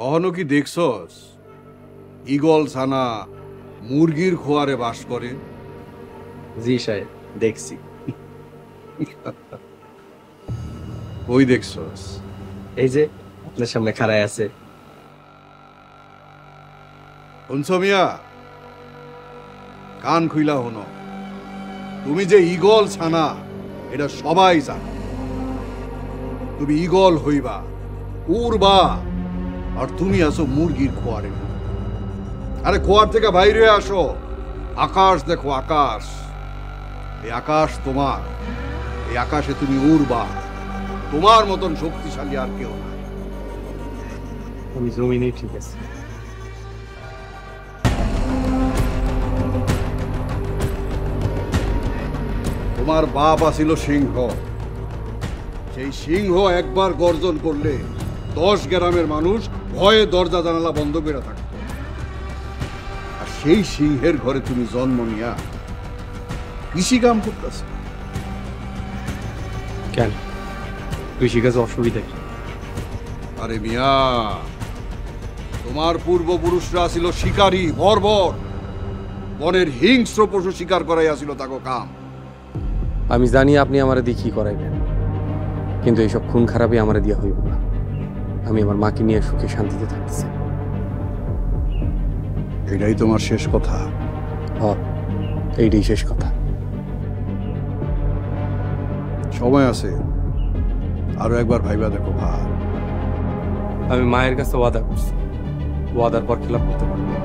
কখনো কি দেখছস ঈগল ছানা মুরগির খোয়ারে বাস করে? জি সাহেব, দেখছি। কই দেখছস? এই যে আপনার সামনে খাড়ায় আছে। শুনছ মিয়া, কান খুইলা হনো, তুমি যে ঈগল ছানা এটা সবাই জানে। তুমি ঈগল হইবা, উড়বা, আর তুমি আছো মুরগির খোয়ারে। আরে খোয়ার থেকে বাইরে আসো, আকাশ দেখো, আকাশ। এই আকাশ তোমার, এই আকাশে তুমি উড়বা। তোমার মতন শক্তিশালী আর কেউ না। আমি জমিনেই ঠিক আছে। তোমার বাপ আছিল সিংহ। সেই সিংহ একবার গর্জন করলে 10 গ্রামের মানুষ ভয়ে দরজা জানালা বন্ধ করে থাকত। আর সেই সিংহের ঘরে তুমি জন্ম নিয়া কৃষি কাম করতেছ। কেন, কৃষিকাজে অসুবিধা কি? আরে মিয়া, তোমার পূর্বপুরুষরা ছিল শিকারী, বর্বর। বনের হিংস্র পশু শিকার করাই আসিল তাকে কাম। আমি জানি আপনি আমারে দিয়ে কি করাইবেন, কিন্তু এইসব খুন খারাপই আমারে দিয়া হইব না। আমি আমার মাকে নিয়ে সুখে শান্তিতে থাকতেছি। এটাই তোমার শেষ কথা? এইটাই শেষ কথা। সময় আছে, আরো একবার ভাইবা দেখো ভাই। আমি মায়ের কাছে ওয়াদা করছি, ওয়াদার পর খেলাপ করতে পারবো না।